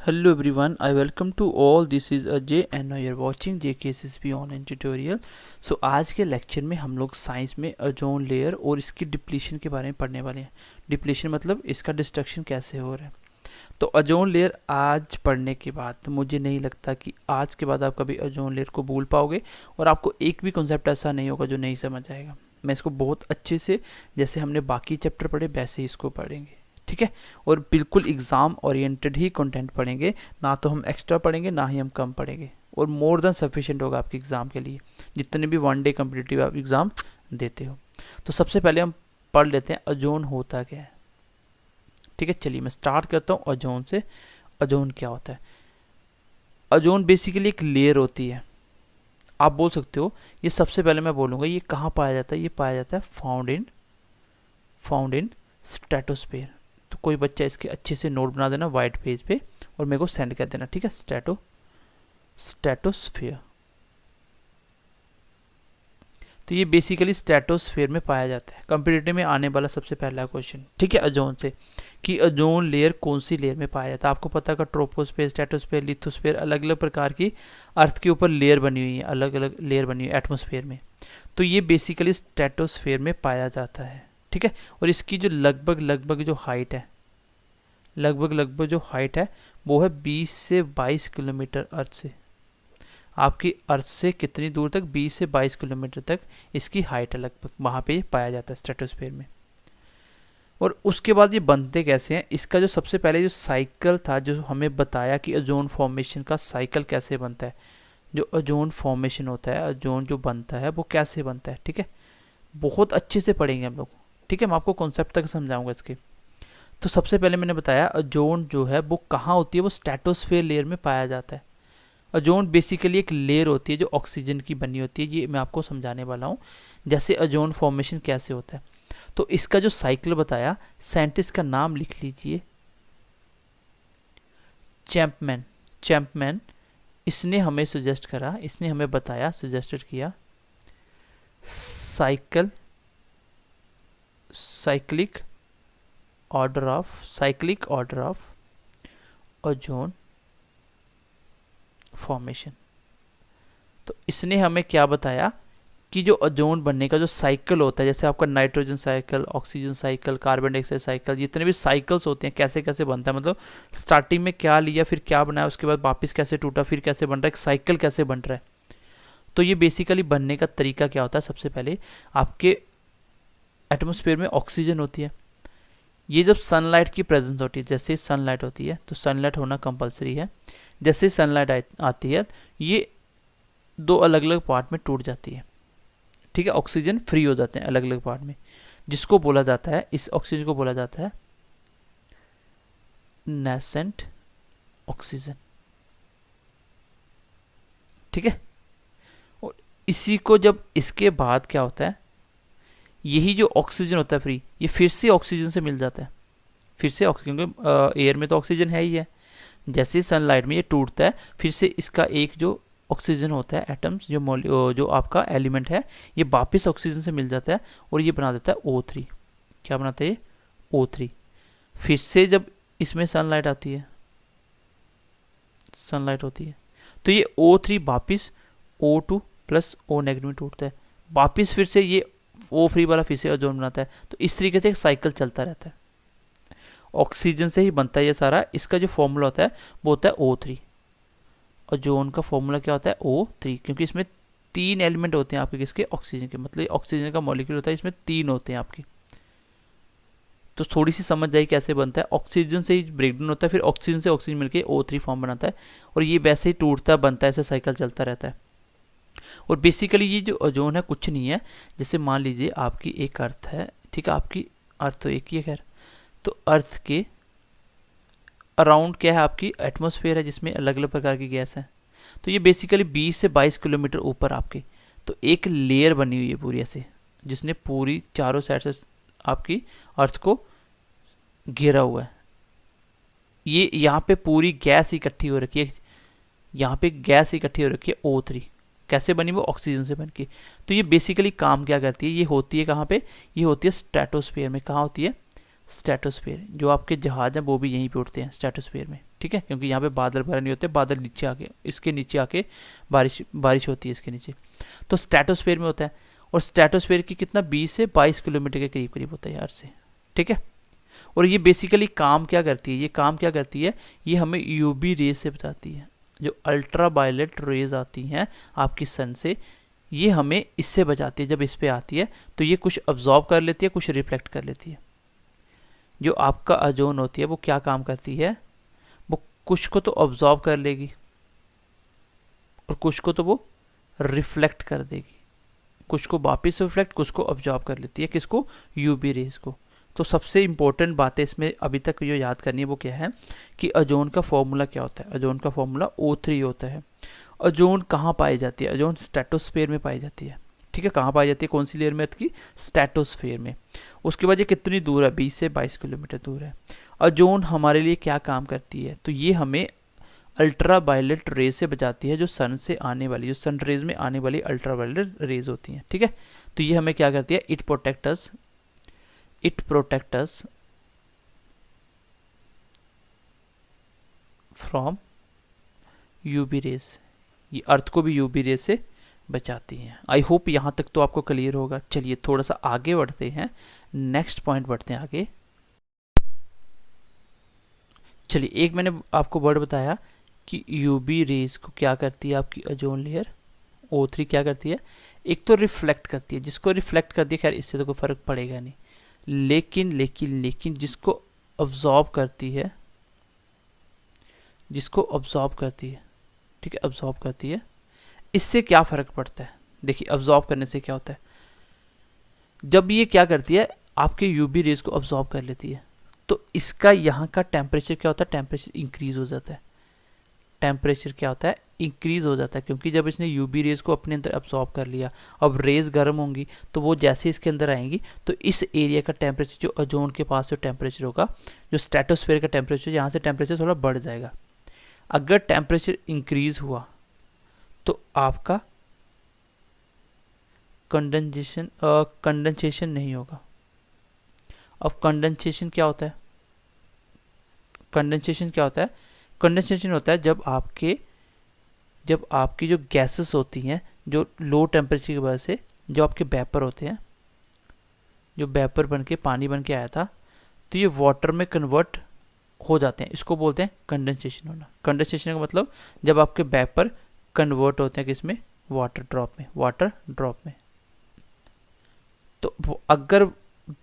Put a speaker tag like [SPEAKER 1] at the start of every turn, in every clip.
[SPEAKER 1] Hello everyone, I welcome to all. This is Ajay and now you're watching JKSSB online tutorial. So आज के lecture में हम लोग science में ozone layer और इसकी डिप्लीशन के बारे में पढ़ने वाले हैं। डिप्लीशन मतलब इसका डिस्ट्रक्शन कैसे हो रहा है। तो ओजोन लेयर आज पढ़ने के बाद मुझे नहीं लगता कि आज के बाद आप कभी ओजोन लेयर को भूल पाओगे और आपको एक भी कॉन्सेप्ट ऐसा नहीं होगा जो नहीं समझ आएगा। मैं इसको बहुत अच्छे से जैसे हमने बाकी चैप्टर पढ़े वैसे ही इसको पढ़ेंगे, ठीक है। और बिल्कुल एग्जाम ओरिएंटेड ही कंटेंट पढ़ेंगे, ना तो हम एक्स्ट्रा पढ़ेंगे ना ही हम कम पढ़ेंगे, और मोर देन सफिशिएंट होगा आपके एग्जाम के लिए, जितने भी वन डे कम्पिटिटिव आप एग्जाम देते हो। तो सबसे पहले हम पढ़ लेते हैं ओजोन होता क्या है, ठीक है। चलिए मैं स्टार्ट करता हूँ ओजोन से। ओजोन क्या होता है? ओजोन बेसिकली एक लेयर होती है। आप बोल सकते हो, ये सबसे पहले मैं बोलूँगा ये कहाँ पाया जाता है। ये पाया जाता है फाउंड इन स्ट्रेटोस्फेयर। तो कोई बच्चा इसके अच्छे से नोट बना देना वाइट पेज पे और मेरे को सेंड कर देना, ठीक है। स्ट्रेटोस्फेयर, तो ये बेसिकली स्ट्रेटोस्फेयर में पाया जाता है। कंपटीटिव में आने वाला सबसे पहला क्वेश्चन, ठीक है, ओजोन से, कि ओजोन लेयर कौन सी लेयर में पाया जाता है। आपको पता है ट्रोपोस्फेयर, स्ट्रेटोस्फेयर, लिथोस्फेयर, अलग अलग प्रकार की अर्थ के ऊपर लेयर बनी हुई है, अलग अलग लेयर बनी हुई है एटमोस्फेयर में। तो ये बेसिकली स्ट्रेटोस्फेयर में पाया जाता है, ठीक है। और इसकी जो लगभग जो हाइट है, लगभग जो हाइट है वो है 20 से 22 किलोमीटर अर्थ से। आपकी अर्थ से कितनी दूर तक? 20 से 22 किलोमीटर तक इसकी हाइट है लगभग, वहाँ पे पाया जाता है स्ट्रेटोस्फेयर में। और उसके बाद ये बनते कैसे हैं, इसका जो सबसे पहले जो साइकिल था, जो हमें बताया कि ओजोन फॉर्मेशन का साइकिल कैसे बनता है, जो ओजोन फॉर्मेशन होता है, ओजोन जो बनता है वो कैसे बनता है, ठीक है। बहुत अच्छे से पढ़ेंगे हम लोग, ठीक है। मैं आपको कॉन्सेप्ट तक समझाऊंगा इसके। तो सबसे पहले मैंने बताया ओजोन जो है वो कहाँ होती है, वो स्ट्रेटोस्फेयर लेयर में पाया जाता है। ओजोन बेसिकली एक लेयर होती है जो ऑक्सीजन की बनी होती है। ये मैं आपको समझाने वाला हूँ जैसे ओजोन फॉर्मेशन कैसे होता है। तो इसका जो साइकिल बताया, साइंटिस्ट का नाम लिख लीजिए, चैंपमैन। इसने हमें सजेस्ट करा, इसने हमें बताया, सजेस्टेड किया cyclic order of ozone formation. तो इसने हमें क्या बताया कि जो ओजोन बनने का जो साइकिल होता है, जैसे आपका nitrogen cycle, oxygen cycle, carbon dioxide cycle, जितने भी साइकिल्स होते हैं कैसे कैसे बनता है, मतलब स्टार्टिंग में क्या लिया, फिर क्या बनाया, उसके बाद वापस कैसे टूटा, फिर कैसे बन रहा है, एक साइकिल कैसे बन रहा है। तो ये बेसिकली बनने का तरीका क्या होता है, सबसे पहले आपके एटमोस्फेयर में ऑक्सीजन होती है। ये जब सनलाइट की प्रेजेंस होती है, जैसे सनलाइट होती है तो सनलाइट होना कंपलसरी है। जैसे सनलाइट आती है ये दो अलग अलग पार्ट में टूट जाती है, ठीक है। ऑक्सीजन फ्री हो जाते हैं अलग अलग पार्ट में, जिसको बोला जाता है, इस ऑक्सीजन को बोला जाता है नेसेंट ऑक्सीजन, ठीक है। और इसी को जब इसके बाद क्या होता है, यही जो ऑक्सीजन होता है फ्री, ये फिर से ऑक्सीजन से मिल जाता है, फिर से ऑक्सीजन, क्योंकि एयर में तो ऑक्सीजन है ही है। जैसे सनलाइट में ये टूटता है, फिर से इसका एक जो ऑक्सीजन होता है एटम्स, जो आपका एलिमेंट है, ये वापस ऑक्सीजन से मिल जाता है और ये बना देता है O3। क्या बनाता है ये? O3। फिर से जब इसमें सनलाइट आती है, सनलाइट होती है, तो ये O3 वापिस O2 प्लस O नेगेटिव में टूटता है, वापिस फिर से ये O फ्री वाला फिर से ओजोन बनाता है। तो इस तरीके से एक साइकिल चलता रहता है। ऑक्सीजन से ही बनता है ये सारा। इसका जो फॉर्मूला होता है वो होता है O3। ओजोन का फॉर्मूला क्या होता है? O3, क्योंकि इसमें 3 एलिमेंट होते हैं आपके, किसके? ऑक्सीजन के। मतलब ऑक्सीजन का मॉलिक्यूल होता है, इसमें 3 होते हैं आपके। तो थोड़ी सी समझ जाए कैसे बनता है। ऑक्सीजन से ही ब्रेकडाउन होता है, फिर ऑक्सीजन से ऑक्सीजन मिलकर O3 फॉर्म बनाता है, और ये वैसे ही टूटता बनता है, ऐसे साइकिल चलता रहता है। और बेसिकली ये जो ओजोन है कुछ नहीं है, जैसे मान लीजिए आपकी एक अर्थ है, ठीक है, आपकी अर्थ तो एक ही है खैर। तो अर्थ के अराउंड क्या है, आपकी एटमॉस्फेयर है जिसमें अलग अलग प्रकार की गैस है। तो ये बेसिकली 20 से 22 किलोमीटर ऊपर आपके तो एक लेयर बनी हुई है पूरी ऐसे, जिसने पूरी चारों साइड से आपकी अर्थ को घेरा हुआ है। ये यहाँ पे पूरी गैस इकट्ठी हो रखी है, यहाँ पे गैस इकट्ठी हो रखी है O3। कैसे बनी? वो ऑक्सीजन से बन के। तो ये बेसिकली काम क्या करती है, ये होती है कहाँ पे? ये होती है स्ट्रेटोस्फेयर में। कहाँ होती है? स्ट्रेटोस्फेयर। जो आपके जहाज हैं वो भी यहीं पे उड़ते हैं, स्ट्रेटोस्फेयर में। ठीक है, क्योंकि यहाँ पे बादल वगैरह नहीं होते, बादल नीचे आके, इसके नीचे आके बारिश बारिश होती है इसके नीचे। तो स्ट्रेटोस्फेयर में होता है, और स्ट्रेटोस्फेयर की कितना 20 से 22 किलोमीटर के करीब करीब होता है यार से, ठीक है। और ये बेसिकली काम क्या करती है, ये काम क्या करती है, ये हमें यूवी रेज से बचाती है। जो अल्ट्रा वायलेट रेज आती हैं आपकी सन से, ये हमें इससे बचाती है। जब इस पे आती है तो ये कुछ अब्जॉर्ब कर लेती है, कुछ रिफ्लेक्ट कर लेती है। जो आपका ओजोन होती है वो क्या काम करती है, वो कुछ को तो ऑब्जॉर्व कर लेगी और कुछ को तो वो रिफ्लेक्ट कर देगी, कुछ को वापिस रिफ्लेक्ट, कुछ को ऑब्जॉर्व कर लेती है, किसको, यूवी रेज को। तो सबसे इंपॉर्टेंट बातें इसमें अभी तक जो याद करनी है वो क्या है कि ओजोन का फॉर्मूला क्या होता है। ओजोन का फॉर्मूला O3 होता है। ओजोन कहाँ पाई जाती है, ओजोन स्ट्रेटोस्फेयर में पाई जाती है, ठीक है। कहाँ पाई जाती है, कौन सी लेयर में, की स्ट्रेटोस्फेयर में। उसके बाद ये कितनी दूर है, 20 से 22 किलोमीटर दूर है। ओजोन हमारे लिए क्या काम करती है, तो ये हमें अल्ट्रा वायलेट रेज से बचाती है, जो सन से आने वाली, जो सन रेज में आने वाली अल्ट्रा वायलेट रेज होती हैं, ठीक है। तो ये हमें क्या करती है, it protect us from UV rays. ये अर्थ को भी यूवी रेज से बचाती हैं। आई होप यहाँ तक तो आपको क्लियर होगा। चलिए थोड़ा सा आगे बढ़ते हैं, नेक्स्ट पॉइंट बढ़ते हैं आगे। चलिए, एक मैंने आपको वर्ड बताया कि यूवी रेज को क्या करती है आपकी ओजोन लेयर O3 क्या करती है, एक तो रिफ्लेक्ट करती है। जिसको रिफ्लेक्ट करती है, खैर इससे तो कोई फर्क पड़ेगा नहीं, लेकिन जिसको अब्जॉर्ब करती है, जिसको अब्जॉर्ब करती है, ठीक है, अब्जॉर्ब करती है, इससे क्या फर्क पड़ता है। देखिए अब्जॉर्ब करने से क्या होता है, जब ये क्या करती है आपके यूवी रेज को अब्जॉर्ब कर लेती है, तो इसका यहाँ का टेम्परेचर क्या होता है, टेम्परेचर इंक्रीज हो जाता है। टेम्परेचर क्या होता है, इंक्रीज हो जाता है, क्योंकि जब इसने यूवी रेज को अपने अंदर अब्सॉर्ब कर लिया, अब रेज गर्म होंगी तो वो जैसे इसके अंदर आएंगी तो इस एरिया का टेम्परेचर, जो ओजोन के पास जो टेम्परेचर होगा, जो स्ट्रेटोस्फेयर का टेम्परेचर, यहाँ से टेम्परेचर थोड़ा बढ़ जाएगा। अगर टेम्परेचर इंक्रीज हुआ तो आपका कंडेंसेशन नहीं होगा। अब कंडेंसेशन क्या होता है, कंडेंसेशन क्या होता है, कंडेंसेशन होता है जब आपकी जो गैसेस होती हैं, जो लो टेम्परेचर की वजह से, जो आपके वेपर होते हैं, जो वेपर बन के पानी बन के आया था, तो ये वाटर में कन्वर्ट हो जाते हैं। इसको बोलते हैं कंडेंसेशन होना। कंडेंसेशन का मतलब जब आपके वेपर कन्वर्ट होते हैं किसमें, वाटर ड्रॉप में। तो अगर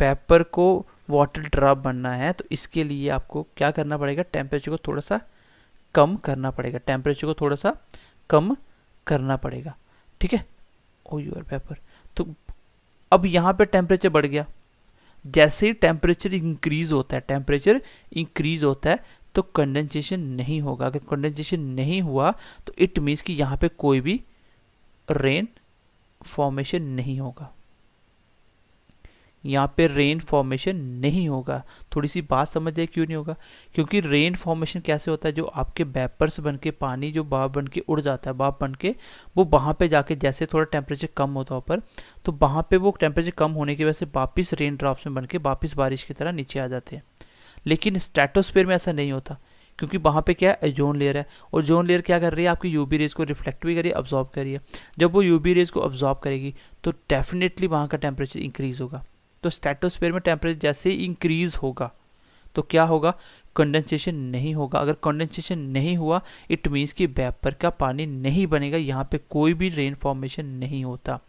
[SPEAKER 1] वेपर को वाटर ड्रॉप बनना है तो इसके लिए आपको क्या करना पड़ेगा, टेम्परेचर को थोड़ा सा कम करना पड़ेगा, टेम्परेचर को थोड़ा सा कम करना पड़ेगा, ठीक है। ओ यूर वेपर, तो अब यहाँ पे टेम्परेचर बढ़ गया। जैसे ही टेम्परेचर इंक्रीज होता है तो कंडेंसेशन नहीं होगा। अगर कंडेंसेशन नहीं हुआ तो इट मीन्स कि यहाँ पे कोई भी रेन फॉर्मेशन नहीं होगा, यहाँ पे रेन फॉर्मेशन नहीं होगा। थोड़ी सी बात समझ जाए क्यों नहीं होगा, क्योंकि रेन फॉर्मेशन कैसे होता है, जो आपके वेपर्स बन के पानी जो भाप बन के उड़ जाता है, भाप बन के वो वहाँ पे जाके जैसे थोड़ा टेम्परेचर कम होता है ऊपर, तो वहाँ पे वो टेम्परेचर कम होने की वजह से वापिस रेन ड्रॉप्स में बन के वापिस बारिश की तरह नीचे आ जाते हैं। लेकिन स्ट्रेटोस्फेयर में ऐसा नहीं होता, क्योंकि वहाँ पे क्या है, ओजोन लेयर है। और ओजोन लेयर क्या कर रही है, आपकी यूवी रेज को रिफ्लेक्ट भी करिए, अब्जॉर्ब करिए। जब वो यूवी रेज को अब्जॉर्ब करेगी तो डेफिनेटली वहाँ का टेम्परेचर इंक्रीज होगा। तो स्ट्रेटोस्फेयर में टेम्परेचर जैसे ही इंक्रीज होगा तो क्या होगा, कंडेंसेशन नहीं होगा। अगर कंडेंसेशन नहीं हुआ इट मीन्स कि वेपर का पानी नहीं बनेगा, यहाँ पे कोई भी रेन फॉर्मेशन नहीं होता।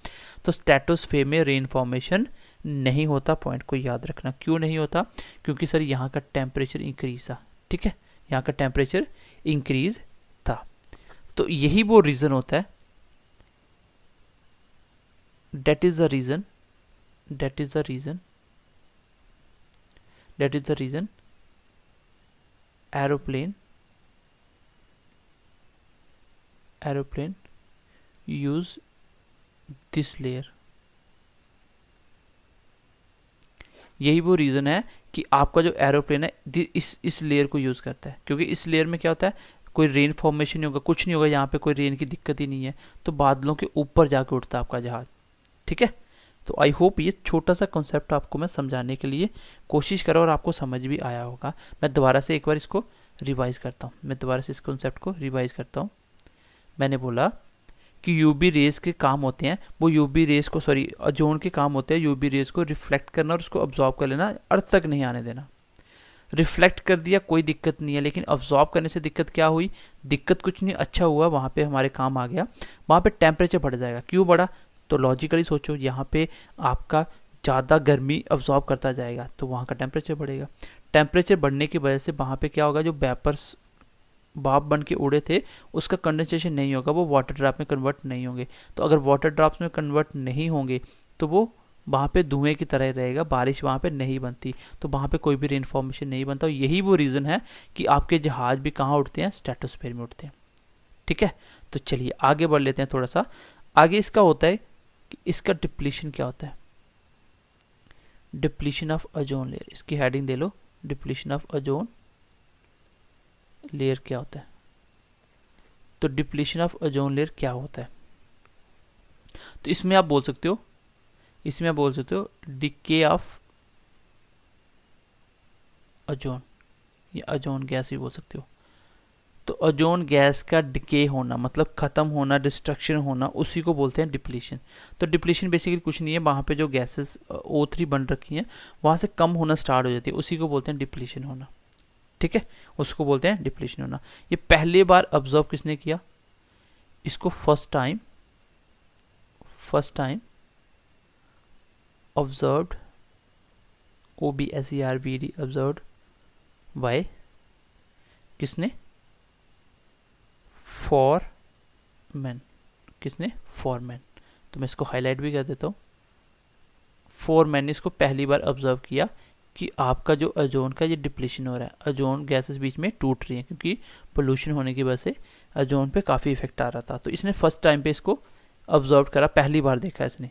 [SPEAKER 1] तो स्ट्रेटोस्फेयर में रेन फॉर्मेशन नहीं होता। पॉइंट को याद रखना, क्यों नहीं होता, क्योंकि सर यहाँ का टेम्परेचर इंक्रीज था, ठीक है, यहाँ का टेम्परेचर इंक्रीज था। तो यही वो रीजन होता है, that is the reason aeroplane use this layer। यही वो रीजन है कि आपका जो एरोप्लेन है इस लेयर को यूज करता है, क्योंकि इस लेयर में क्या होता है, कोई रेन फॉर्मेशन नहीं होगा, कुछ नहीं होगा, यहाँ पे कोई रेन की दिक्कत ही नहीं है, तो बादलों के ऊपर जाके उठता है आपका जहाज, ठीक है। तो आई होप ये छोटा सा कॉन्सेप्ट आपको मैं समझाने के लिए कोशिश करा और आपको समझ भी आया होगा। मैं दोबारा से एक बार इसको रिवाइज करता हूँ, मैं दोबारा से इस कॉन्सेप्ट को रिवाइज करता हूँ। मैंने बोला कि यूवी रेज के काम होते हैं, वो यूवी रेज को ओजोन के काम होते हैं यूवी रेज को रिफ्लेक्ट करना और उसको ऑब्जॉर्ब कर लेना, अर्थ तक नहीं आने देना। रिफ्लेक्ट कर दिया कोई दिक्कत नहीं है, लेकिन ऑब्जॉर्ब करने से दिक्कत क्या हुई? दिक्कत कुछ नहीं, अच्छा हुआ, वहाँ पे हमारे काम आ गया। वहाँ पे टेम्परेचर बढ़ जाएगा। क्यों बढ़ा? तो लॉजिकली सोचो, यहाँ पे आपका ज़्यादा गर्मी ऑब्जॉर्ब करता जाएगा तो वहाँ का टेम्परेचर बढ़ेगा। टेम्परेचर बढ़ने की वजह से वहाँ पे क्या होगा? जो वेपर्स भाप बन के उड़े थे उसका कंडेंसेशन नहीं होगा, वो वाटर ड्रॉप में कन्वर्ट नहीं होंगे। तो अगर वाटर ड्रॉप्स में कन्वर्ट नहीं होंगे तो वो वहाँ पे धुएं की तरह रहेगा, बारिश वहाँ पे नहीं बनती, तो वहाँ पे कोई भी रेन फॉर्मेशन नहीं बनता। और यही वो रीज़न है कि आपके जहाज भी कहाँ उठते हैं? स्ट्रेटोस्फीयर में उठते हैं। ठीक है, तो चलिए आगे बढ़ लेते हैं थोड़ा सा। आगे इसका होता है कि इसका डिप्लीशन क्या होता है? डिप्लीशन ऑफ ओजोन लेयर, इसकी heading they low, depletion of ozone layer क्या होता है? तो डिप्लीशन ऑफ ओजोन लेयर क्या होता है? तो इसमें आप बोल सकते हो, डिके ऑफ ओजोन, या ओजोन गैस भी बोल सकते हो। तो ओजोन गैस का डिके होना मतलब खत्म होना, डिस्ट्रक्शन होना, उसी को बोलते हैं डिप्लीशन। तो डिप्लीशन बेसिकली कुछ नहीं है, वहाँ पे जो गैसेस O3 बन रखी हैं वहाँ से कम होना स्टार्ट हो जाती है, उसी को बोलते हैं डिप्लीशन होना। ठीक है, उसको बोलते हैं डिप्लीशन होना। ये पहली बार ऑब्जर्व किसने किया इसको? First time observed, OBSERVD, observed bye किसने? फॉरमैन। किसने? फॉरमैन। तो मैं इसको हाईलाइट भी कर देता हूँ। फॉरमैन ने इसको पहली बार ऑब्जर्व किया कि आपका जो ओजोन का ये डिप्लीशन हो रहा है, ओजोन गैसेस बीच में टूट रही हैं क्योंकि पोल्यूशन होने की वजह से ओजोन पे काफ़ी इफेक्ट आ रहा था। तो इसने फर्स्ट टाइम पे इसको ऑब्जर्व करा, पहली बार देखा इसने।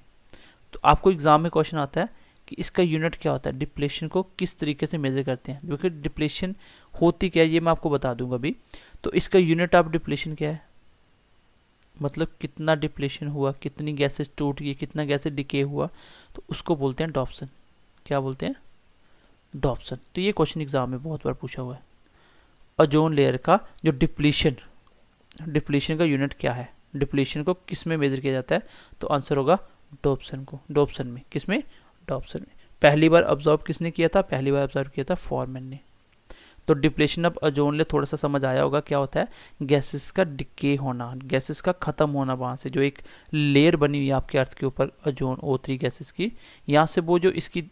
[SPEAKER 1] तो आपको एग्जाम में क्वेश्चन आता है कि इसका यूनिट क्या होता है, डिप्लेशन को किस तरीके से मेजर करते हैं, क्योंकि डिप्लेशन होती क्या है ये मैं आपको बता दूंगा अभी। तो इसका यूनिट ऑफ डिप्लेशन क्या है? मतलब कितना डिप्लेशन हुआ, कितनी गैसेस टूट गई, कितना गैसेस डिके हुआ, तो उसको बोलते हैं डॉप्सन। क्या बोलते हैं? डॉप्सन। तो ये क्वेश्चन एग्जाम में बहुत बार पूछा हुआ है। ओजोन लेयर का जो डिप्लेशन का यूनिट क्या है, डिप्लेशन को किस में मेजर किया जाता है? तो आंसर होगा डॉप्सन को। डॉप्सन में, किसमें? डॉप्सन में। पहली बार ऑब्जर्व किसने किया था? पहली बार ऑब्जर्व किया था फॉरमैन ने। तो डिप्लेशन ऑफ ओजोन लेयर थोड़ा सा समझ आया होगा क्या होता है? गैसेस का डिके होना, गैसेस का खत्म होना, वहां से जो एक लेयर बनी हुई है आपके अर्थ के ऊपर ओजोन O3 गैसेस की, यहाँ से वो जो इसकी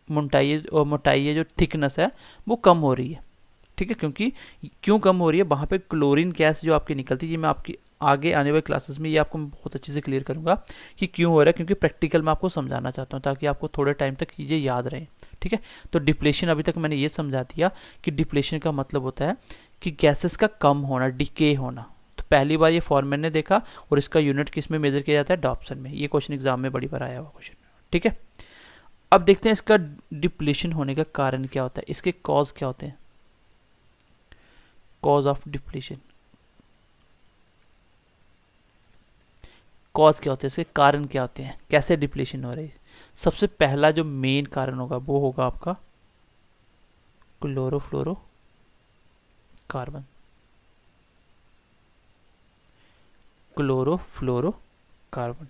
[SPEAKER 1] मोटाई है, जो थिकनेस है वो कम हो रही है। ठीक है, क्योंकि क्यों कम हो रही है? वहाँ पे क्लोरीन गैस जो आपकी निकलती है, ये मैं आपकी आगे आने वाले क्लासेस में ये आपको बहुत अच्छे से क्लियर करूंगा कि क्यों हो रहा है, क्योंकि प्रैक्टिकल में आपको समझाना चाहता हूँ ताकि आपको थोड़े टाइम तक चीज़ें याद रहें। ठीक है, तो डिप्लेशन अभी तक मैंने ये समझा दिया कि डिप्लेशन का मतलब होता है कि गैसेस का कम होना, डिके होना। तो पहली बार ये फॉरमैन ने देखा और इसका यूनिट किस में मेजर किया जाता है? डॉप्सन में। ये क्वेश्चन एग्जाम में बड़ी बार आया हुआ क्वेश्चन। ठीक है, अब देखते हैं इसका डिप्लेशन होने का कारण क्या होता है, इसके कॉज क्या होते हैं? कॉज ऑफ डिप्लेशन, कॉज क्या होते हैं, इसके कारण क्या होते हैं, कैसे डिप्लेशन हो रही है? सबसे पहला जो मेन कारण होगा वो होगा आपका क्लोरोफ्लोरोकार्बन। क्लोरोफ्लोरोकार्बन,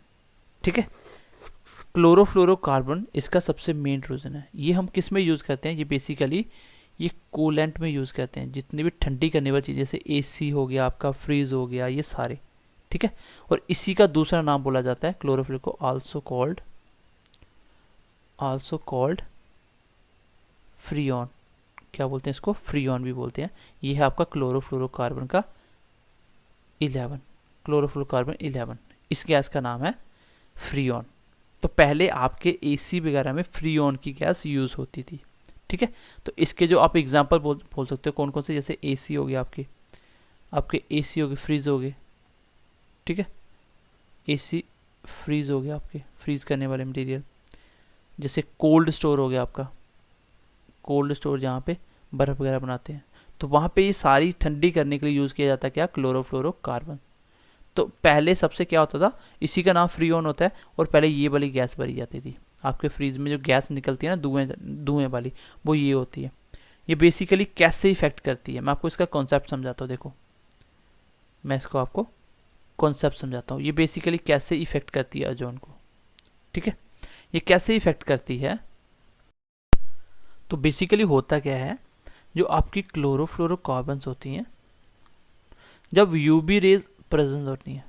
[SPEAKER 1] ठीक है। क्लोरोफ्लोरोकार्बन इसका सबसे मेन रीजन है। ये हम किस में यूज करते हैं? ये बेसिकली ये कूलेंट में यूज करते हैं, जितनी भी ठंडी करने वाली चीजें, जैसे AC हो गया आपका, फ्रीज हो गया, ये सारे। ठीक है, और इसी का दूसरा नाम बोला जाता है क्लोरोफिल को, आल्सो कॉल्ड फ्रीऑन। क्या बोलते हैं इसको? फ्रीऑन भी बोलते हैं। ये है आपका क्लोरोफ्लोरोकार्बन का 11, क्लोरोफ्लोरोकार्बन 11। इस गैस का नाम है फ्रीऑन। तो पहले आपके AC वगैरह में फ्रीऑन की गैस यूज होती थी। ठीक है, तो इसके जो आप एग्जांपल बोल सकते हो कौन कौन से, जैसे AC हो गया आपके AC हो गए, फ्रीज हो गए। ठीक है, AC फ्रीज हो गया आपके, फ्रीज करने वाले मटेरियल। जैसे कोल्ड स्टोर हो गया आपका, कोल्ड स्टोर जहाँ पे बर्फ वगैरह बनाते हैं, तो वहाँ पे ये सारी ठंडी करने के लिए यूज़ किया जाता है क्या? क्लोरोफ्लोरोकार्बन। तो पहले सबसे क्या होता था, इसी का नाम फ्रीऑन होता है, और पहले ये वाली गैस भरी जाती थी। आपके फ्रीज में जो गैस निकलती है ना, धुएं वाली, वो ये होती है। ये बेसिकली कैसे इफेक्ट करती है, मैं आपको इसका कॉन्सेप्ट समझाता हूँ। देखो मैं इसको आपको कॉन्सेप्ट समझाता हूँ, ये बेसिकली कैसे इफेक्ट करती है ओजोन को। ठीक है, ये कैसे इफेक्ट करती है, तो बेसिकली होता क्या है, जो आपकी क्लोरोफ्लोरोकार्बन्स होती हैं, जब यूवी रेज प्रेजेंट होती हैं,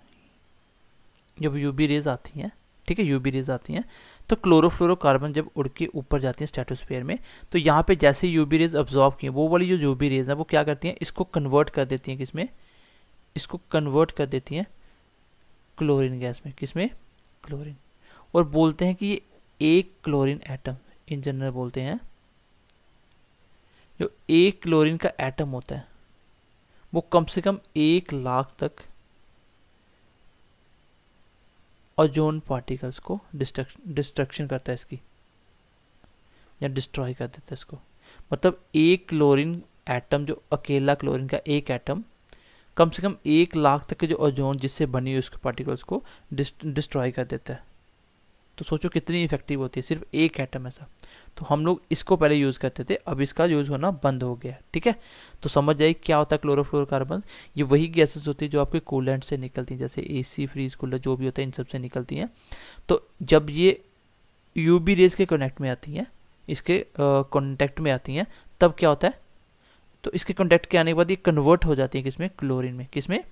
[SPEAKER 1] जब यूवी रेज आती हैं, ठीक है, यूवी रेज आती हैं, तो क्लोरोफ्लोरोकार्बन जब उड़ के ऊपर जाती हैं स्ट्रेटोस्फीयर में, तो यहाँ पे जैसे यूवी रेज अब्जॉर्ब की, वो वाली जो यूवी रेज है वो क्या करती हैं, इसको कन्वर्ट कर देती हैं किसमें, इसको कन्वर्ट कर देती हैं क्लोरीन गैस में, किसमें, क्लोरीन। और बोलते हैं कि ये एक क्लोरीन एटम, इन जनरल बोलते हैं, जो एक क्लोरीन का एटम होता है वो कम से कम 1 लाख तक ओजोन पार्टिकल्स को डिस्ट्रक्शन करता है इसकी, या डिस्ट्रॉय कर देता है इसको। मतलब एक क्लोरीन एटम, जो अकेला क्लोरीन का एक एटम, कम से कम 1 लाख तक के जो ओजोन जिससे बनी हुई उसके पार्टिकल्स को डिस्ट्रॉय कर देता है। तो सोचो कितनी इफेक्टिव होती है, सिर्फ एक एटम ऐसा। तो हम लोग इसको पहले यूज करते थे, अब इसका यूज होना बंद हो गया। ठीक है, तो समझ जाइए क्या होता है क्लोरोफ्लोरोकार्बन। ये वही गैसेस होती है जो आपके कूलेंट से निकलती हैं, जैसे एसी, फ्रीज, कूलर जो भी होता है इन सब से निकलती हैं। तो जब ये यूवी रेज के कनेक्ट में आती हैं, इसके कॉन्टेक्ट में आती हैं, तब क्या होता है, तो इसके कॉन्टेक्ट के आने के बाद ये कन्वर्ट हो जाती है किसमें, क्लोरीन में, किसमें,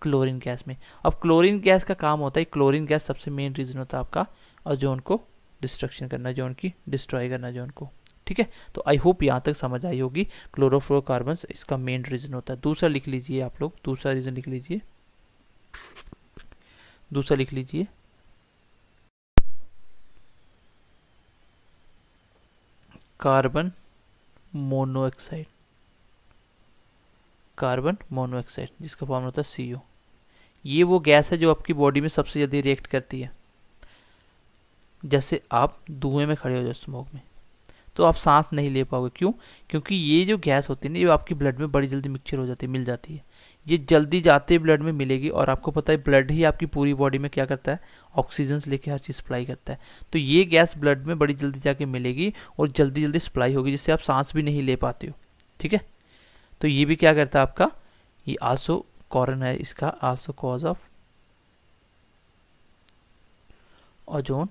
[SPEAKER 1] क्लोरीन गैस में। अब क्लोरीन गैस का काम होता है, क्लोरीन गैस सबसे मेन रीजन होता है आपका ओजोन को डिस्ट्रक्शन करना, जोन की डिस्ट्रॉय करना जोन को। ठीक है, तो आई होप यहाँ तक समझ आई होगी। क्लोरोफ्लोरोकार्बन इसका मेन रीजन होता है। दूसरा लिख लीजिए आप लोग, दूसरा रीजन लिख लीजिए, दूसरा लिख लीजिए, कार्बन मोनोऑक्साइड, कार्बन मोनोऑक्साइड जिसका फॉर्म होता है CO। ये वो गैस है जो आपकी बॉडी में सबसे जल्दी रिएक्ट करती है। जैसे आप धुएं में खड़े हो जाओ, स्मोक में, तो आप सांस नहीं ले पाओगे। क्यों? क्योंकि ये जो गैस होती है ना, ये आपकी ब्लड में बड़ी जल्दी मिक्सचर हो जाती है, मिल जाती है। ये जल्दी जाते ब्लड में मिलेगी, और आपको पता है ब्लड ही आपकी पूरी बॉडी में क्या करता है, ऑक्सीजन लेके हर चीज़ सप्लाई करता है। तो ये गैस ब्लड में बड़ी जल्दी जाके मिलेगी और जल्दी जल्दी सप्लाई होगी, जिससे आप सांस भी नहीं ले पाते हो। ठीक है, तो ये भी क्या करता है आपका, ये आल्सो कॉरन है इसका, also cause of ozone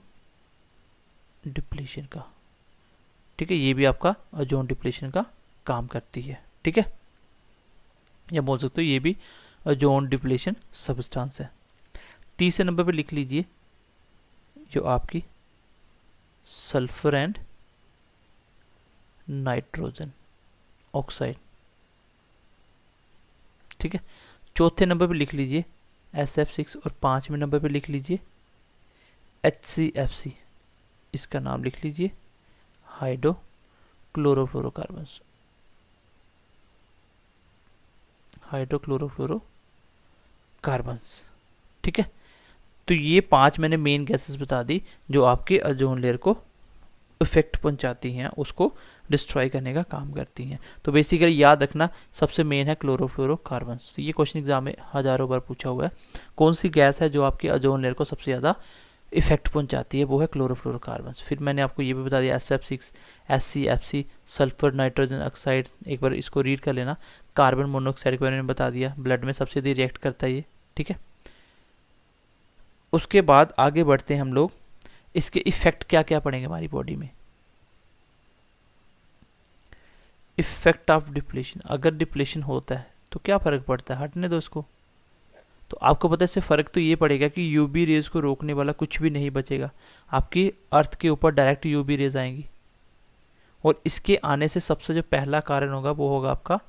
[SPEAKER 1] depletion का। ठीक है, ये भी आपका ओजोन डिप्लीशन का काम करती है। ठीक है, या बोल सकते हो ये भी ओजोन डिप्लीशन सब्सटेंस है। तीसरे नंबर पे लिख लीजिए जो आपकी सल्फर एंड नाइट्रोजन ऑक्साइड। ठीक है, चौथे नंबर पे लिख लीजिए SF6, और 5वें नंबर पे लिख लीजिए HCFC, इसका नाम लिख लीजिए हाइड्रोक्लोरोफ्लोरोकार्बन्स, हाइड्रोक्लोरोफ्लोरोकार्बन्स। ठीक है, तो ये 5 मैंने मेन गैसेस बता दी जो आपके ओजोन लेयर को इफेक्ट पहुंचाती हैं, उसको डिस्ट्रॉय करने का काम करती हैं। तो बेसिकली याद रखना सबसे मेन है क्लोरोफ्लोरोकार्बन्स। तो ये क्वेश्चन एग्जाम में हजारों बार पूछा हुआ है, कौन सी गैस है जो आपकी ओजोन लेयर को सबसे ज़्यादा इफेक्ट पहुंचाती है, वो है क्लोरोफ्लोरोकार्बन्स। फिर मैंने आपको ये भी बता दिया SF6, HCFC, sulphur nitrogen oxide, एक बार इसको रीड कर लेना। कार्बन मोनोऑक्साइड के बारे में बता दिया, ब्लड में सबसे जल्दी रिएक्ट करता है ये। ठीक है, उसके बाद आगे बढ़ते हैं हम लोग, इसके इफेक्ट क्या क्या पड़ेंगे हमारी बॉडी में। इफेक्ट ऑफ डिप्लीशन, अगर डिप्लीशन होता है तो क्या फर्क पड़ता है, हटने दो इसको। तो आपको पता है इससे फर्क तो ये पड़ेगा कि यूवी रेज को रोकने वाला कुछ भी नहीं बचेगा, आपकी अर्थ के ऊपर डायरेक्ट यूवी रेज आएंगी, और इसके आने से सबसे जो पहला कारण होगा वो होगा आपका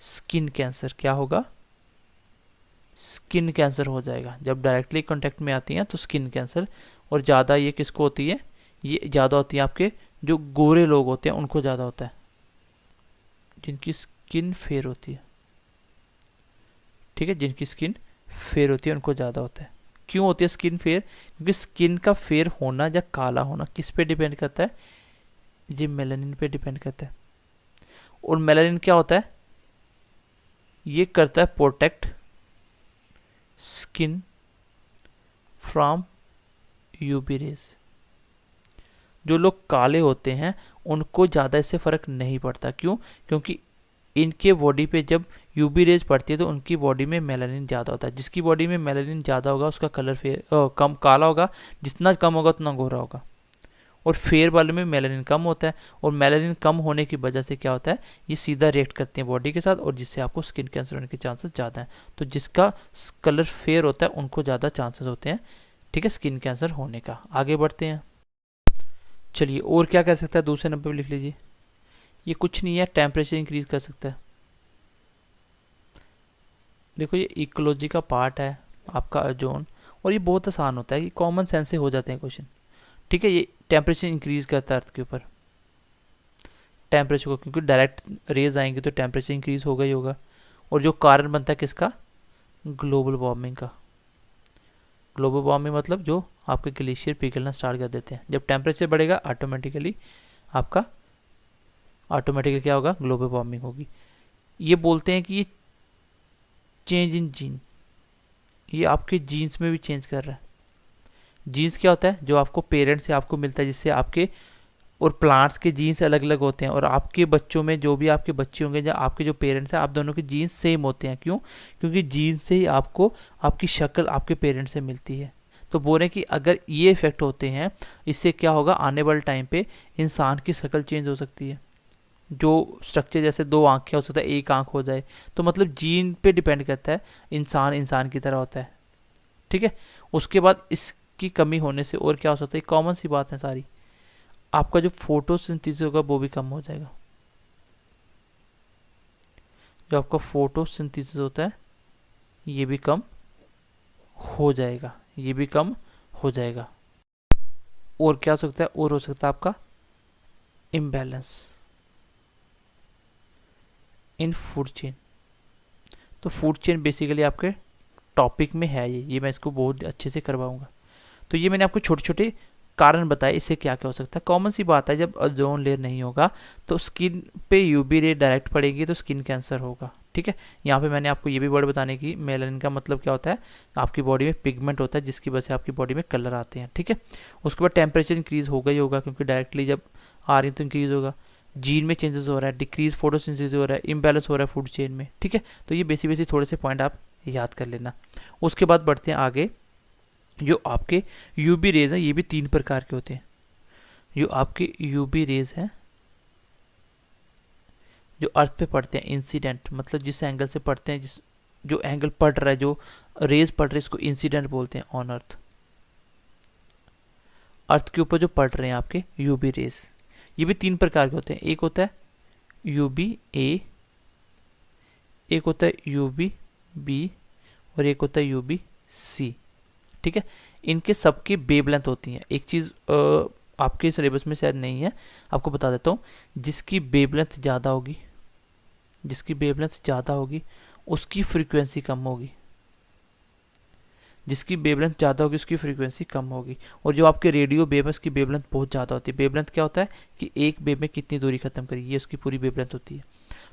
[SPEAKER 1] स्किन कैंसर। क्या होगा? स्किन कैंसर हो जाएगा। जब डायरेक्टली कांटेक्ट में आती हैं तो स्किन कैंसर, और ज़्यादा ये किसको होती है, ये ज़्यादा होती है आपके जो गोरे लोग होते हैं उनको ज़्यादा होता है, जिनकी स्किन फेयर होती है। ठीक है, जिनकी स्किन फेयर होती है उनको ज़्यादा होता है। क्यों होती है स्किन फेयर? क्योंकि स्किन का फेयर होना या काला होना किस पे डिपेंड करता है, ये मेलानिन पे डिपेंड करता है। और मेलानिन क्या होता है, ये करता है protect skin from UV rays. जो लोग काले होते हैं उनको ज़्यादा इससे फ़र्क नहीं पड़ता। क्यों? क्योंकि इनके बॉडी पे जब यूवी रेज पड़ती है तो उनकी बॉडी में मेलानिन ज़्यादा होता है। जिसकी बॉडी में मेलानिन ज़्यादा होगा उसका कलर कम काला होगा, जितना कम होगा उतना गोरा होगा। और फेयर वाले में मेलानिन कम होता है, और मेलानिन कम होने की वजह से क्या होता है, ये सीधा रिएक्ट करते हैं बॉडी के साथ, और जिससे आपको स्किन कैंसर होने के चांसेस ज़्यादा हैं। तो जिसका कलर फेयर होता है उनको ज़्यादा चांसेस होते हैं, ठीक है, स्किन कैंसर होने का। आगे बढ़ते हैं। चलिए, और क्या कर सकता है, दूसरे नंबर पर लिख लीजिए। ये कुछ नहीं है, टेम्परेचर इंक्रीज कर सकता है। देखो, ये इकोलॉजी का पार्ट है आपका ओजोन, और ये बहुत आसान होता है कि कॉमन सेंस से हो जाते हैं क्वेश्चन, ठीक है। ये टेम्परेचर इंक्रीज करता है अर्थ के ऊपर, टेम्परेचर को, क्योंकि डायरेक्ट रेज आएंगे तो टेम्परेचर इंक्रीज होगा ही होगा। और जो कारण बनता है किसका, ग्लोबल वार्मिंग का। ग्लोबल वार्मिंग मतलब जो आपके ग्लेशियर पिघलना स्टार्ट कर देते हैं। जब टेम्परेचर बढ़ेगा ऑटोमेटिकली आपका क्या होगा, ग्लोबल वार्मिंग होगी। ये बोलते हैं कि ये चेंज इन जीन, ये आपके जीन्स में भी चेंज कर रहा है। जीन्स क्या होता है, जो आपको पेरेंट्स से आपको मिलता है, जिससे आपके और प्लांट्स के जीन्स अलग अलग होते हैं, और आपके बच्चों में जो भी आपके बच्चे होंगे या आपके जो पेरेंट्स हैं, आप दोनों के जीन्स सेम होते हैं। क्यों? क्योंकि जीन्स से ही आपको आपकी शक्ल आपके पेरेंट्स से मिलती है। तो बोल रहे हैं कि अगर ये इफेक्ट होते हैं, इससे क्या होगा, आने वाले टाइम पे इंसान की शक्ल चेंज हो सकती है। जो स्ट्रक्चर जैसे दो आंखें हो सकता है एक आंख हो जाए, तो मतलब जीन पे डिपेंड करता है, इंसान इंसान की तरह होता है, ठीक है। उसके बाद इसकी कमी होने से और क्या हो सकता है, कॉमन सी बात है सारी, आपका जो फोटोसिंथेसिस होगा वो भी कम हो जाएगा। जो आपका फोटोसिंथेसिस होता है ये भी कम हो जाएगा, ये भी कम हो जाएगा। और क्या हो सकता है, और हो सकता है आपका इम्बैलेंस इन फूड चेन। तो फूड चेन बेसिकली आपके टॉपिक में है, ये मैं इसको बहुत अच्छे से करवाऊंगा। तो ये मैंने आपको छोटे छोटे कारण बताए, इससे क्या क्या हो सकता है। कॉमन सी बात है, जब ओजोन लेयर नहीं होगा तो स्किन पे यूवी रे डायरेक्ट पड़ेगी तो स्किन कैंसर होगा, ठीक है। यहाँ पे मैंने आपको ये भी वर्ड बताने की, मेलानिन का मतलब क्या होता है, आपकी बॉडी में पिगमेंट होता है जिसकी वजह से आपकी बॉडी में कलर आते हैं, ठीक है। उसके बाद टेम्परेचर इंक्रीज होगा ही होगा, क्योंकि डायरेक्टली जब आ रही है तो इंक्रीज होगा। जीन में चेंजेस हो रहा है, डिक्रीज फोटोसिंथेसिस हो रहा है, इम्बैलेंस हो रहा है फूड चेन में, ठीक है। तो ये बेसिक थोड़े से पॉइंट आप याद कर लेना। उसके बाद बढ़ते हैं आगे। जो आपके यूवी रेज हैं ये भी 3 प्रकार के होते हैं। जो आपके यूवी रेज हैं जो अर्थ पे पड़ते हैं, इंसिडेंट मतलब जिस एंगल से पड़ते हैं, जिस जो एंगल पड़ रहा है, जो रेज पड़ रही है, इसको इंसिडेंट बोलते हैं ऑन अर्थ। अर्थ के ऊपर जो पड़ रहे हैं आपके यूवी रेज, ये भी 3 प्रकार के होते हैं। एक होता है यूवी ए, एक होता है यूवी बी, और एक होता है यूवी सी, ठीक है। इनके सबकी वेवलेंथ होती है। एक चीज आपके सिलेबस में शायद नहीं है, आपको बता देता हूँ। जिसकी वेवलेंथ ज़्यादा होगी, जिसकी वेवलेंथ ज़्यादा होगी उसकी फ्रीक्वेंसी कम होगी, जिसकी वेवलेंथ ज़्यादा होगी उसकी फ्रीक्वेंसी कम होगी। और जो आपके रेडियो वेव है उसकी वेवलेंथ बहुत ज़्यादा होती है। वेवलेंथ क्या होता है कि एक वेव में कितनी दूरी खत्म करेगी, ये उसकी पूरी वेवलेंथ होती है।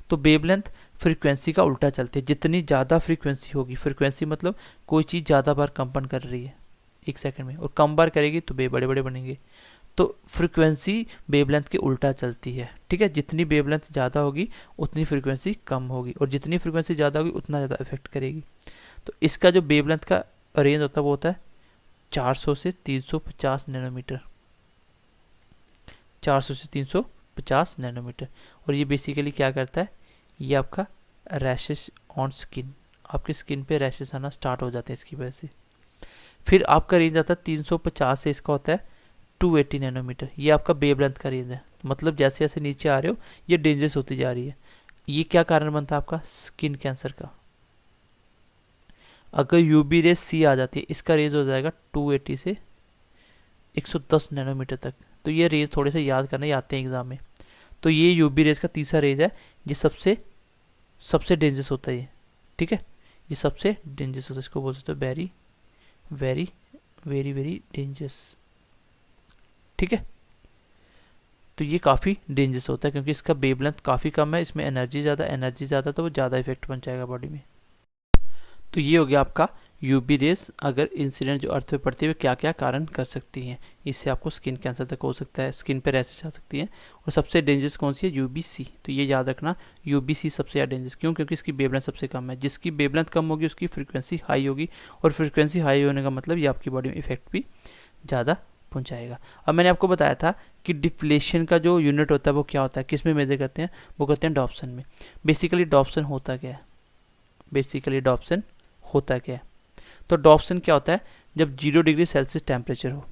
[SPEAKER 1] तो वेवलेंथ फ्रीक्वेंसी का उल्टा चलती है। जितनी ज़्यादा फ्रीक्वेंसी होगी, फ्रीक्वेंसी मतलब कोई चीज़ ज़्यादा बार कंपन कर रही है एक सेकंड में, और कम बार करेगी तो वेव बड़े बड़े बनेंगे। तो फ्रीक्वेंसी वेवलेंथ के उल्टा चलती है, ठीक है। जितनी वेवलेंथ ज़्यादा होगी उतनी फ्रीक्वेंसी कम होगी, और जितनी फ्रीक्वेंसी ज़्यादा होगी उतना ज़्यादा इफेक्ट करेगी। तो इसका जो वेवलेंथ का रेंज होता है वो होता है 400 से 350 नैनोमीटर, 400 से 350 नैनोमीटर। और ये बेसिकली क्या करता है, ये आपका रैशेस ऑन स्किन, आपकी स्किन पे रैशेस आना स्टार्ट हो जाते हैं इसकी वजह से। फिर आपका रेंज आता है 350 से, इसका होता है 280 नैनोमीटर। ये आपका वेवलेंथ का रेंज है। मतलब जैसे जैसे नीचे आ रहे हो ये डेंजरस होती जा रही है। ये क्या कारण बनता है आपका, स्किन कैंसर का। अगर यूवी रेज सी आ जाती है, इसका रेंज हो जाएगा 280 से 110 नैनोमीटर तक। तो ये रेंज थोड़े से याद करने आते हैं एग्जाम में। तो ये यूवी रेज का तीसरा रेंज है, ये सबसे सबसे डेंजरस होता है ये, ठीक है। ये सबसे डेंजरस होता है, इसको बोल सकते हो very very very very dangerous, ठीक है। तो ये काफ़ी डेंजरस होता है क्योंकि इसका वेवलेंथ काफ़ी कम है, इसमें एनर्जी ज़्यादा तो वो ज़्यादा इफेक्ट पहुंचाएगा बॉडी में। तो ये हो गया आपका यूवी रेस अगर इंसिडेंट जो अर्थ पे पड़ती है वो क्या क्या कारण कर सकती हैं। इससे आपको स्किन कैंसर तक हो सकता है, स्किन पे रैशेस आ सकती हैं। और सबसे डेंजरस कौन सी है? यूबीसी। तो ये याद रखना, यूबीसी सबसे ज़्यादा डेंजरस। क्यों? क्योंकि इसकी वेवलेंथ सबसे कम है। जिसकी वेवलेंथ कम होगी उसकी फ्रीक्वेंसी हाई होगी, और फ्रीक्वेंसी हाई होने का मतलब ये आपकी बॉडी में इफेक्ट भी ज़्यादा पहुंचाएगा। अब मैंने आपको बताया था कि डिप्लेशन का जो यूनिट होता है वो क्या होता है, किस में मेजर करते हैं? वो करते हैं डॉप्सन में। बेसिकली डॉप्सन होता क्या है? बेसिकली डॉप्सन होता क्या है? तो डॉप्सन क्या होता है? जब 0 डिग्री सेल्सियस टेम्परेचर हो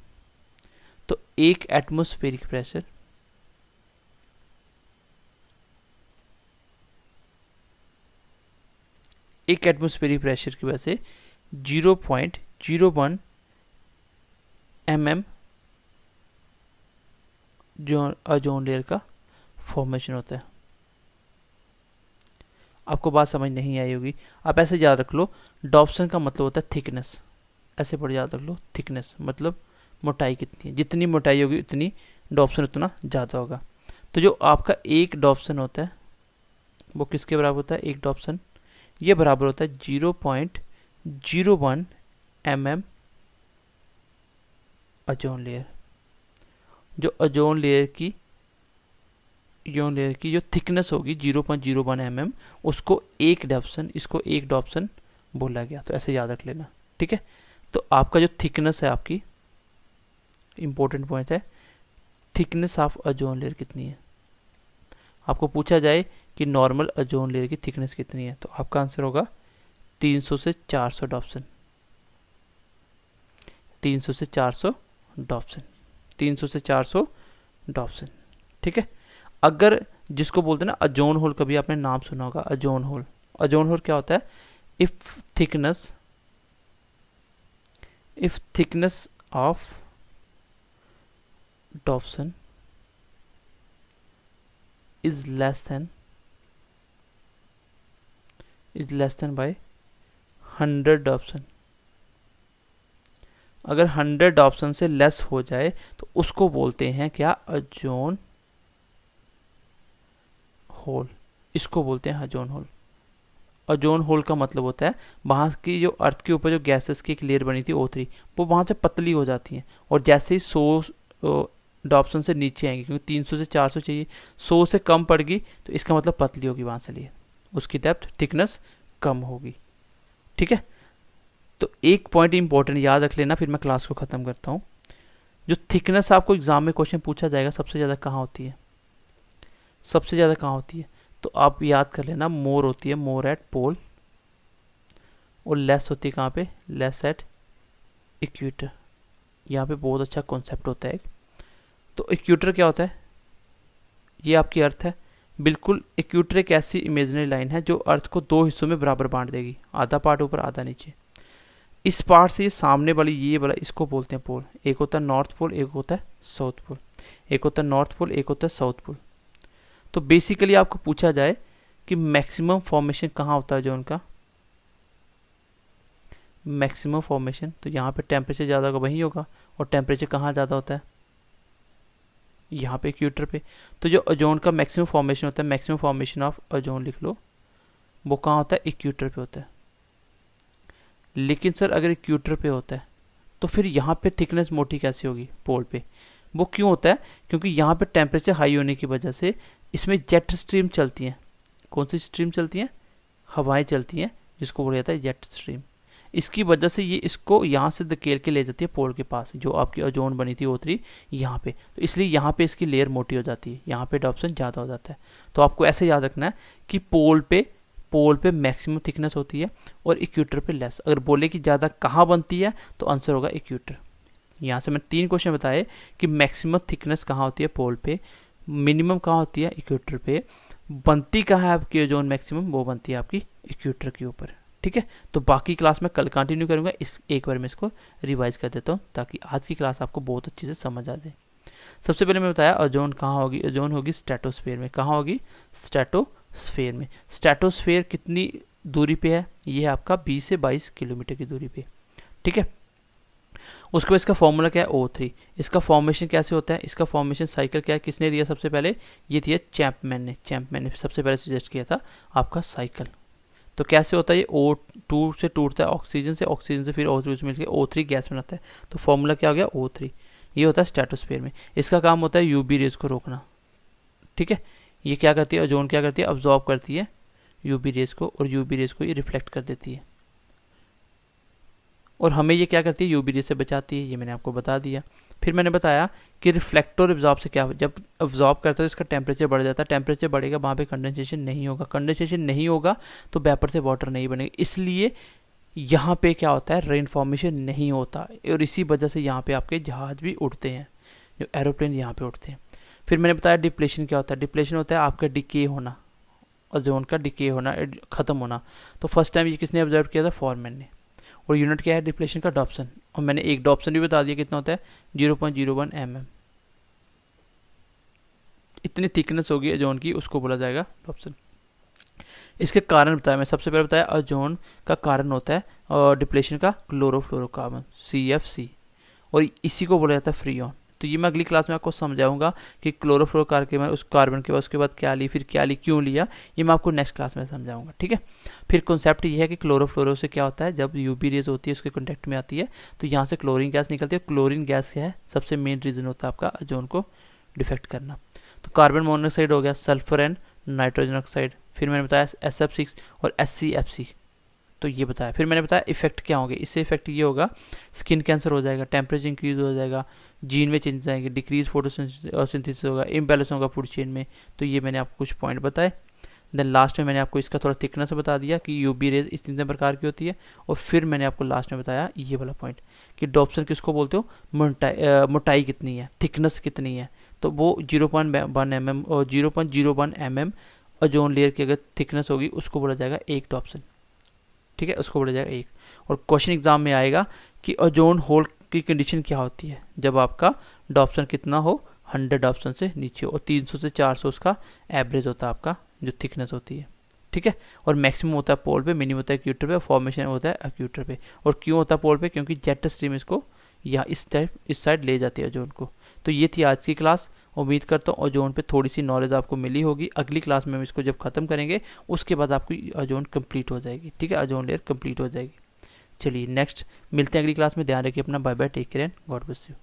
[SPEAKER 1] तो एक एटमॉस्फेरिक प्रेशर की वजह से 0.01 mm जो ओजोन लेयर का फॉर्मेशन होता है। आपको बात समझ नहीं आई होगी। आप ऐसे याद रख लो, डॉप्सन का मतलब होता है थिकनेस। ऐसे पढ़ याद रख लो, थिकनेस मतलब मोटाई कितनी है। जितनी मोटाई होगी उतनी डॉप्सन उतना ज़्यादा होगा। तो जो आपका एक डॉप्सन होता है वो किसके बराबर होता है? एक डॉप्सन ये बराबर होता है 0.01 mm ओजोन लेयर। जो ओजोन लेयर की जो थिकनेस होगी 0.01 mm, उसको एक डॉप्सन, इसको एक डॉप्सन बोला गया। तो ऐसे याद रख लेना, ठीक है। तो आपका जो थिकनेस है, आपकी इंपॉर्टेंट पॉइंट है, थिकनेस ऑफ ओजोन लेयर कितनी है। आपको पूछा जाए कि नॉर्मल ओजोन लेयर की थिकनेस कितनी है, तो आपका आंसर होगा 300 से 400 डॉप्सन। 300 से 400 डॉप्सन, 300 से 400 डॉप्सन, ठीक है। अगर जिसको बोलते हैं ना ओजोन होल, कभी आपने नाम सुना होगा ओजोन होल। ओजोन होल क्या होता है? If thickness of Dobson is less than by 100 Dobson. अगर 100 डॉप्सन से लेस हो जाए तो उसको बोलते हैं क्या? Ozone hole. इसको बोलते हैं ओजोन होल। ओजोन होल का मतलब होता है वहां की जो अर्थ के ऊपर जो गैसेस की एक लेयर बनी थी O3, वो वहां से पतली हो जाती है, और जैसे ही 100 डॉप्सन से नीचे आएंगी, क्योंकि 300 से 400 चाहिए, 100 से कम पड़ गई तो इसका मतलब पतली होगी, वहां से लिए उसकी डेप्थ थिकनेस कम होगी, ठीक है। तो एक पॉइंट इंपॉर्टेंट याद रख लेना, फिर मैं क्लास को खत्म करता हूँ। जो थिकनेस आपको एग्जाम में क्वेश्चन पूछा जाएगा सबसे ज़्यादा कहाँ होती है? सबसे ज़्यादा कहाँ होती है? तो आप याद कर लेना, मोर होती है, मोर एट पोल, और लेस होती है कहाँ पे? Less at equator. यहाँ पे बहुत अच्छा कॉन्सेप्ट होता है। तो इक्वेटर क्या होता है? ये आपकी अर्थ है। बिल्कुल, इक्वेटर एक ऐसी इमेजिनरी लाइन है जो अर्थ को दो हिस्सों में बराबर बांट देगी, आधा पार्ट ऊपर आधा नीचे। इस पार्ट से ये सामने वाली ये वाला, इसको बोलते हैं पोल। एक होता है नॉर्थ पोल, एक होता है साउथ पोल। एक होता है नॉर्थ पोल, एक होता है साउथ पोल। तो बेसिकली आपको पूछा जाए कि मैक्सिमम फॉर्मेशन कहाँ होता है, जो उनका मैक्सिमम फॉर्मेशन, तो यहाँ पे टेम्परेचर ज़्यादा होगा वहीं होगा, और टेम्परेचर कहाँ ज़्यादा होता है? यहाँ पे इक्वेटर पे। तो जो ओजोन का मैक्सिमम फॉर्मेशन होता है, मैक्सिमम फॉर्मेशन ऑफ ओजोन लिख लो, वो कहाँ होता है? इक्वेटर पे होता है। लेकिन सर अगर इक्वेटर पे होता है तो फिर यहाँ पे थिकनेस मोटी कैसे होगी पोल पे? वो क्यों होता है? क्योंकि यहाँ पे टेम्परेचर हाई होने की वजह से इसमें जेट स्ट्रीम चलती हैं। कौन सी स्ट्रीम चलती हैं? हवाएं चलती हैं, जिसको बोला जाता है जेट स्ट्रीम। इसकी वजह से ये इसको यहाँ से धकेल के ले जाती है पोल के पास, जो आपकी ओजोन बनी थी O3 यहाँ पे। तो इसलिए यहाँ पे इसकी लेयर मोटी हो जाती है, यहाँ पे डॉप्सन ज़्यादा हो जाता है। तो आपको ऐसे याद रखना है कि पोल पे मैक्सिमम थिकनेस होती है और इक्वेटर पे लेस। अगर बोले कि ज़्यादा कहाँ बनती है तो आंसर होगा इक्वेटर। यहाँ से मैंने 3 क्वेश्चन बताए कि मैक्सिमम थिकनेस कहाँ होती है पोल पे, मिनिमम कहाँ होती है इक्वेटर पे, बनती कहाँ है आपकी ओजोन मैक्सिमम, वो बनती है आपकी इक्वेटर के ऊपर, ठीक है। तो बाकी क्लास में कल कंटिन्यू करूंगा, इस एक बार मैं इसको रिवाइज कर देता हूँ ताकि आज की क्लास आपको बहुत अच्छे से समझ आ जाए। सबसे पहले मैं बताया ओजोन कहाँ होगी, ओजोन होगी स्ट्रेटोस्फेयर में। कहाँ होगी? स्ट्रेटोस्फेयर में। स्ट्रेटोस्फेयर कितनी दूरी पे है? ये है आपका 20 से 22 किलोमीटर की दूरी पे, ठीक है। उसके बाद इसका फॉर्मूला क्या है? O3। इसका फॉर्मेशन कैसे होता है? इसका फॉर्मेशन साइकिल क्या है? किसने दिया सबसे पहले? ये दिया चैंपमैन ने सबसे पहले सजेस्ट किया था आपका साइकिल। तो कैसे होता है, ये O2 से टूटता है ऑक्सीजन से फिर O3 से मिलकर O3 गैस बनाता है। तो फॉर्मूला क्या हो गया, O3। ये होता है स्ट्रेटोस्फीयर में। इसका काम होता है यूवी रेज को रोकना। ठीक है, ये क्या करती है, ओजोन क्या करती है, अब्जॉर्ब करती है यूवी रेज को, और यूवी रेज को ये रिफ्लेक्ट कर देती है, और हमें ये क्या करती है, यूवी रेज से बचाती है। ये मैंने आपको बता दिया। फिर मैंने बताया कि रिफ्लेक्ट और एब्जॉर्ब से क्या, जब एब्जॉर्ब करता है तो इसका टेम्परेचर बढ़ जाता है, टेम्परेचर बढ़ेगा वहाँ पे कंडेंसेशन नहीं होगा, कंडेंसेशन नहीं होगा तो वेपर से वाटर नहीं बनेगा, इसलिए यहाँ पे क्या होता है, रेन फॉर्मेशन नहीं होता, और इसी वजह से यहाँ पे आपके जहाज भी उड़ते हैं, जो एरोप्लेन यहाँ पे उड़ते हैं। फिर मैंने बताया डिप्लेशन क्या होता है, डिप्लेशन होता है आपका डिके होना, ओजोन का डिके होना, खत्म होना। तो फर्स्ट टाइम ये किसने ऑब्जर्व किया था, फॉरमैन ने। और यूनिट क्या है डिप्लेशन का, डॉप्सन, और मैंने एक डॉप्सन भी बता दिया कितना होता है, 0.01 mm। इतनी थिकनेस होगी ओजोन की, उसको बोला जाएगा डॉप्सन। इसके कारण बताया मैं, सबसे पहले बताया ओजोन का कारण होता है डिप्लेशन का क्लोरोफ्लोरोकार्बन CFC, और इसी को बोला जाता है फ्रीऑन। तो ये मैं अगली क्लास में आपको समझाऊंगा कि क्लोरोफ्लोरोकार्बन में उस कार्बन के बाद उसके बाद क्या ली, फिर क्या ली, क्यों लिया, ये मैं आपको नेक्स्ट क्लास में समझाऊंगा। ठीक है, फिर कॉन्सेप्ट ये है कि क्लोरोफ्लोरो से क्या होता है, जब यूवी रेज होती है उसके कॉन्टेक्ट में आती है तो यहाँ से क्लोरीन गैस निकलती है। क्लोरीन गैस क्या है, सबसे मेन रीजन होता है आपका ओजोन को डिफेक्ट करना। तो कार्बन मोनोऑक्साइड हो गया, सल्फर एंड नाइट्रोजन ऑक्साइड, फिर मैंने बताया SF6 और SCFC, तो ये बताया। फिर मैंने बताया इफेक्ट क्या होंगे, इससे इफेक्ट ये होगा, स्किन कैंसर हो जाएगा, टेम्परेचर इंक्रीज हो जाएगा, जीन में चेंजेस आएंगे, डिक्रीज फोटोसिंथेसिस होगा, इम्बैलेंस होगा फूड चेन में। तो ये मैंने आपको कुछ पॉइंट बताए। देन लास्ट में मैंने आपको इसका थोड़ा थिकनेस बता दिया कि यूवी रेज इस 3 प्रकार की होती है, और फिर मैंने आपको लास्ट में बताया ये वाला पॉइंट कि डॉप्सन किसको बोलते हो, मोटाई कितनी है, थिकनेस कितनी है, तो वो 0.1 mm और 0.01 mm ओजोन लेयर की अगर थिकनेस होगी उसको बोला जाएगा एक डॉप्सन। ठीक है, उसको बोला जाएगा एक। और क्वेश्चन एग्जाम में आएगा कि ओजोन होल की कंडीशन क्या होती है, जब आपका डॉप्सन कितना हो, 100 डॉप्सन से नीचे हो, और 300 से 400 उसका एवरेज होता है आपका जो थिकनेस होती है। ठीक है, और मैक्सिमम होता है पोल पे, मिनिमम होता है एक्यूटर पे, और फॉर्मेशन होता है एक्यूटर पे। और क्यों होता है पोल पे, क्योंकि जेट स्ट्रीम इसको यहाँ इस साइड ले जाती है ओजोन को। तो ये थी आज की क्लास। उम्मीद करता हूँ ओजोन पे थोड़ी सी नॉलेज आपको मिली होगी। अगली क्लास में हम इसको जब खत्म करेंगे उसके बाद आपकी ओजोन कंप्लीट हो जाएगी। ठीक है, ओजोन लेयर कंप्लीट हो जाएगी। चलिए नेक्स्ट मिलते हैं अगली क्लास में। ध्यान रखिए अपना, bye bye, take care and God bless you.